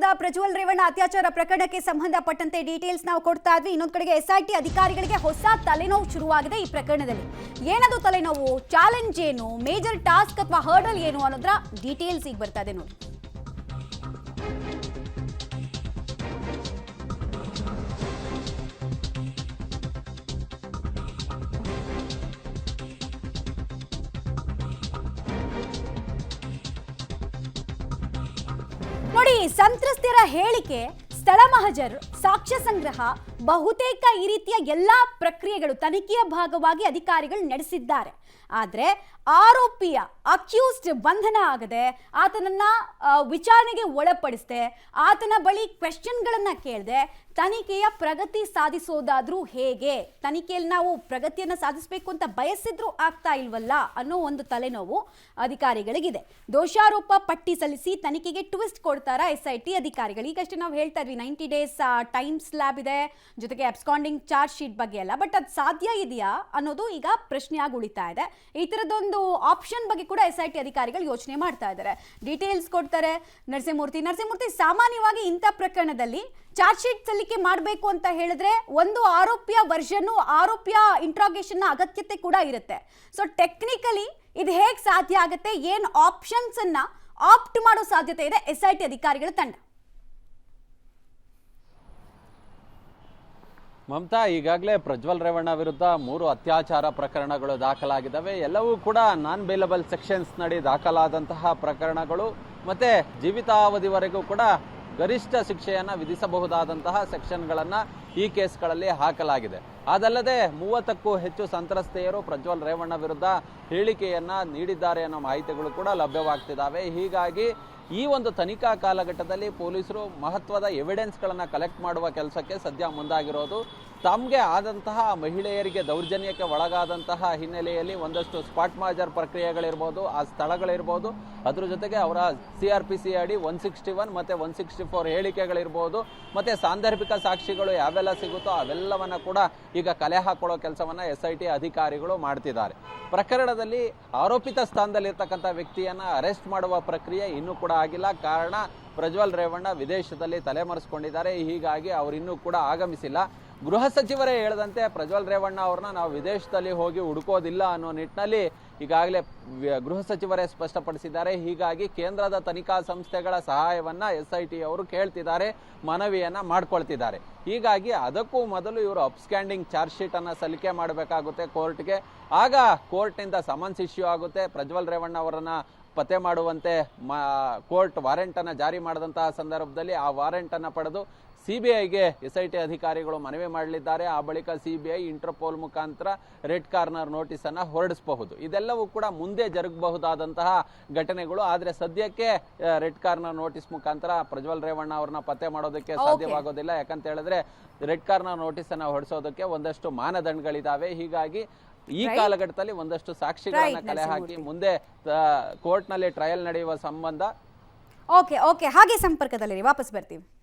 ವಿವಾದ ಪ್ರಜ್ವಲ್ ರೇವಣ್ಣ ಅತ್ಯಾಚಾರ ಪ್ರಕರಣಕ್ಕೆ ಸಂಬಂಧಪಟ್ಟಂತೆ ಡೀಟೇಲ್ಸ್ ನಾವು ಕೊಡ್ತಾ ಇದ್ವಿ. ಇನ್ನೊಂದು ಕಡೆಗೆ ಎಸ್ಐಟಿ ಅಧಿಕಾರಿಗಳಿಗೆ ಹೊಸ ತಲೆನೋವು ಶುರುವಾಗಿದೆ ಈ ಪ್ರಕರಣದಲ್ಲಿ. ಏನದು ತಲೆನೋವು, ಚಾಲೆಂಜ್ ಏನು, ಮೇಜರ್ ಟಾಸ್ಕ್ ಅಥವಾ ಹರ್ಡಲ್ ಏನು ಅನ್ನೋದ್ರ ಡೀಟೇಲ್ಸ್ ಈಗ ಬರ್ತಾ ಇದೆ ನೋಡಿ. ನೋಡಿ, ಸಂತ್ರಸ್ತರ ಹೇಳಿಕೆ, ಸ್ಥಳ ಮಹಜರ್, ಸಾಕ್ಷ್ಯ ಸಂಗ್ರಹ, ಬಹುತೇಕ ಈ ರೀತಿಯ ಎಲ್ಲಾ ಪ್ರಕ್ರಿಯೆಗಳು ತನಿಖೆಯ ಭಾಗವಾಗಿ ಅಧಿಕಾರಿಗಳು ನಡೆಸಿದ್ದಾರೆ. ಆದರೆ ಆರೋಪಿಯ ಅಕ್ಯೂಸ್ಡ್ ಬಂಧನ ಆಗದೆ ಆತನನ್ನ ವಿಚಾರಣೆಗೆ ಒಳಪಡಿಸದೆ ಆತನ ಬಳಿ ಕ್ವೆಶ್ಚನ್ಗಳನ್ನ ಕೇಳದೆ ತನಿಖೆಯ ಪ್ರಗತಿ ಸಾಧಿಸೋದಾದ್ರೂ ಹೇಗೆ, ತನಿಖೆಯಲ್ಲಿ ನಾವು ಪ್ರಗತಿಯನ್ನು ಸಾಧಿಸಬೇಕು ಅಂತ ಬಯಸಿದ್ರೂ ಆಗ್ತಾ ಇಲ್ವಲ್ಲ ಅನ್ನೋ ಒಂದು ತಲೆನೋವು ಅಧಿಕಾರಿಗಳಿಗಿದೆ. ದೋಷಾರೋಪ ಪಟ್ಟಿ ಸಲ್ಲಿಸಿ ತನಿಖೆಗೆ ಟ್ವಿಸ್ಟ್ ಕೊಡ್ತಾರ SIT ಅಧಿಕಾರಿಗಳು. ಈಗಷ್ಟೇ ನಾವು ಹೇಳ್ತಾ ಇದ್ವಿ 90 ಡೇಸ್ ಟೈಮ್ ಸ್ಲ್ಯಾಬ್ ಇದೆ, ಜೊತೆಗೆ ಅಬ್ಸ್ಕಾಂಡಿಂಗ್ ಚಾರ್ಜ್ ಶೀಟ್ ಬಗ್ಗೆ ಎಲ್ಲ. ಬಟ್ ಅದು ಸಾಧ್ಯ ಇದೆಯಾ ಅನ್ನೋದು ಈಗ ಪ್ರಶ್ನೆಯಾಗಿ ಉಳಿತಾ ಇದೆ. ಈ ತರದೊಂದು ಆಪ್ಷನ್ ಬಗ್ಗೆ ಕೂಡ SIT ಅಧಿಕಾರಿಗಳು ಯೋಚನೆ ಮಾಡ್ತಾ ಇದ್ದಾರೆ. ಡೀಟೇಲ್ಸ್ ಕೊಡ್ತಾರೆ ನರಸಿಂಹಮೂರ್ತಿ. ಸಾಮಾನ್ಯವಾಗಿ ಇಂಥ ಪ್ರಕರಣದಲ್ಲಿ ಚಾರ್ಜ್ ಶೀಟ್ ಸಲ್ಲಿಕೆ ಮಾಡಬೇಕು ಅಂತ ಹೇಳಿದ್ರೆ ಒಂದು ಆರೋಪಿಯ ವರ್ಷನ್, ಆರೋಪಿಯ ಇಂಟ್ರಾಗೇಷನ್ ಅಗತ್ಯತೆ ಕೂಡ ಇರುತ್ತೆ. ಸೊ ಟೆಕ್ನಿಕಲಿ ಇದು ಹೇಗೆ ಸಾಧ್ಯ ಆಗುತ್ತೆ, ಏನು ಆಪ್ಷನ್ಸ್ ಅನ್ನ ಆಪ್ಟ್ ಮಾಡೋ ಸಾಧ್ಯತೆ ಇದೆ SIT ಅಧಿಕಾರಿಗಳ ತಂಡ? ಮಮತಾ, ಈಗಾಗಲೇ ಪ್ರಜ್ವಲ್ ರೇವಣ್ಣ ವಿರುದ್ಧ 3 ಅತ್ಯಾಚಾರ ಪ್ರಕರಣಗಳು ದಾಖಲಾಗಿದ್ದಾವೆ. ಎಲ್ಲವೂ ಕೂಡ ನಾನ್ ಬೇಲಬಲ್ ಸೆಕ್ಷನ್ಸ್ ನಡಿ ದಾಖಲಾದಂತಹ ಪ್ರಕರಣಗಳು. ಮತ್ತೆ ಜೀವಿತಾವಧಿವರೆಗೂ ಕೂಡ ಗರಿಷ್ಠ ಶಿಕ್ಷೆಯನ್ನ ವಿಧಿಸಬಹುದಾದಂತಹ ಸೆಕ್ಷನ್ಗಳನ್ನ ಈ ಕೇಸ್ಗಳಲ್ಲಿ ಹಾಕಲಾಗಿದೆ. ಅದಲ್ಲದೆ 30ಕ್ಕೂ ಹೆಚ್ಚು ಸಂತ್ರಸ್ತೆಯರು ಪ್ರಜ್ವಲ್ ರೇವಣ್ಣ ವಿರುದ್ಧ ಹೇಳಿಕೆಯನ್ನ ನೀಡಿದ್ದಾರೆ ಅನ್ನೋ ಮಾಹಿತಿಗಳು ಕೂಡ ಲಭ್ಯವಾಗ್ತಿದ್ದಾವೆ. ಹೀಗಾಗಿ ಈ ಒಂದು ತನಿಖಾ ಕಾಲಘಟ್ಟದಲ್ಲಿ ಪೊಲೀಸರು ಮಹತ್ವದ ಎವಿಡೆನ್ಸ್ಗಳನ್ನು ಕಲೆಕ್ಟ್ ಮಾಡುವ ಕೆಲಸಕ್ಕೆ ಸದ್ಯ ಮುಂದಾಗಿರೋದು. ತಮಗೆ ಆದಂತಹ ಮಹಿಳೆಯರಿಗೆ ದೌರ್ಜನ್ಯಕ್ಕೆ ಒಳಗಾದಂತಹ ಹಿನ್ನೆಲೆಯಲ್ಲಿ ಒಂದಷ್ಟು ಸ್ಪಾಟ್ ಮಾಜರ್ ಪ್ರಕ್ರಿಯೆಗಳಿರ್ಬೋದು, ಆ ಸ್ಥಳಗಳಿರ್ಬೋದು, ಅದ್ರ ಜೊತೆಗೆ ಅವರ CRPC ಅಡಿ 161 ಮತ್ತು 164 ಹೇಳಿಕೆಗಳಿರ್ಬೋದು, ಮತ್ತು ಸಾಂದರ್ಭಿಕ ಸಾಕ್ಷಿಗಳು ಯಾವೆಲ್ಲ ಸಿಗುತ್ತೋ ಅವೆಲ್ಲವನ್ನ ಕೂಡ ಈಗ ಕಲೆ ಹಾಕೊಳ್ಳೋ ಕೆಲಸವನ್ನ SIT ಅಧಿಕಾರಿಗಳು ಮಾಡ್ತಿದ್ದಾರೆ. ಪ್ರಕರಣದಲ್ಲಿ ಆರೋಪಿತ ಸ್ಥಾನದಲ್ಲಿರ್ತಕ್ಕಂಥ ವ್ಯಕ್ತಿಯನ್ನ ಅರೆಸ್ಟ್ ಮಾಡುವ ಪ್ರಕ್ರಿಯೆ ಇನ್ನೂ ಕೂಡ ಆಗಿಲ್ಲ. ಕಾರಣ ಪ್ರಜ್ವಲ್ ರೇವಣ್ಣ ವಿದೇಶದಲ್ಲಿ ತಲೆಮರೆಸಿಕೊಂಡಿದ್ದಾರೆ. ಹೀಗಾಗಿ ಅವರಿನ್ನೂ ಕೂಡ ಆಗಮಿಸಿಲ್ಲ. ಗೃಹ ಸಚಿವರೇ ಹೇಳಿದಂತೆ ಪ್ರಜ್ವಲ್ ರೇವಣ್ಣ ಅವ್ರನ್ನ ನಾವು ವಿದೇಶದಲ್ಲಿ ಹೋಗಿ ಹುಡುಕೋದಿಲ್ಲ ಅನ್ನೋ ನಿಟ್ಟಿನಲ್ಲಿ ಈಗಾಗಲೇ ಗೃಹ ಸಚಿವರೇ ಸ್ಪಷ್ಟಪಡಿಸಿದ್ದಾರೆ. ಹೀಗಾಗಿ ಕೇಂದ್ರದ ತನಿಖಾ ಸಂಸ್ಥೆಗಳ ಸಹಾಯವನ್ನ SIT ಅವರು ಕೇಳ್ತಿದ್ದಾರೆ, ಮನವಿಯನ್ನ ಮಾಡ್ಕೊಳ್ತಿದ್ದಾರೆ. ಹೀಗಾಗಿ ಅದಕ್ಕೂ ಮೊದಲು ಇವರು ಅಪ್ಸ್ಟ್ಯಾಂಡಿಂಗ್ ಚಾರ್ಜ್ ಶೀಟ್ ಅನ್ನ ಸಲ್ಲಿಕೆ ಮಾಡಬೇಕಾಗುತ್ತೆ ಕೋರ್ಟ್ಗೆ. ಆಗ ಕೋರ್ಟ್ನಿಂದ ಸಮನ್ಸ್ ಇಶ್ಯೂ ಆಗುತ್ತೆ. ಪ್ರಜ್ವಲ್ ರೇವಣ್ಣ ಅವರನ್ನ ಪತ್ತೆ ಮಾಡುವಂತೆ ಕೋರ್ಟ್ ವಾರೆಂಟ್ ಅನ್ನ ಜಾರಿ ಮಾಡಿದಂತಹ ಸಂದರ್ಭದಲ್ಲಿ ಆ ವಾರೆಂಟ್ ಅನ್ನ ಪಡೆದು CBIಗೆ SIT ಅಧಿಕಾರಿಗಳು ಮನವಿ ಮಾಡಲಿದ್ದಾರೆ. ಆ ಬಳಿಕ CBI ಇಂಟರ್ಪೋಲ್ ಮುಖಾಂತರ ರೆಡ್ ಕಾರ್ನರ್ ನೋಟಿಸ್ ಅನ್ನ ಹೊರಡಿಸಬಹುದು. ಇದೆಲ್ಲವೂ ಕೂಡ ಮುಂದೆ ಜರುಗಬಹುದಾದಂತಹ ಘಟನೆಗಳು. ಆದ್ರೆ ಸದ್ಯಕ್ಕೆ ರೆಡ್ ಕಾರ್ನರ್ ನೋಟಿಸ್ ಮುಖಾಂತರ ಪ್ರಜ್ವಲ್ ರೇವಣ್ಣ ಅವ್ರನ್ನ ಪತ್ತೆ ಮಾಡೋದಕ್ಕೆ ಸಾಧ್ಯವಾಗೋದಿಲ್ಲ. ಯಾಕಂತ ಹೇಳಿದ್ರೆ ರೆಡ್ ಕಾರ್ನರ್ ನೋಟಿಸ್ ಅನ್ನ ಹೊರಡಿಸೋದಕ್ಕೆ ಒಂದಷ್ಟು ಮಾನದಂಡಗಳಿದಾವೆ. ಹೀಗಾಗಿ ಈ ಕಾಲಘಟ್ಟದಲ್ಲಿ ಒಂದಷ್ಟು ಸಾಕ್ಷಿಗಳನ್ನ ಕಲೆ ಹಾಕಿ ಮುಂದೆ ಕೋರ್ಟ್ ನಲ್ಲಿ ಟ್ರಯಲ್ ನಡೆಯುವ ಸಂಬಂಧ. ಓಕೆ, ಹಾಗೆ ಸಂಪರ್ಕದಲ್ಲಿ ವಾಪಸ್ ಬರ್ತೀವಿ.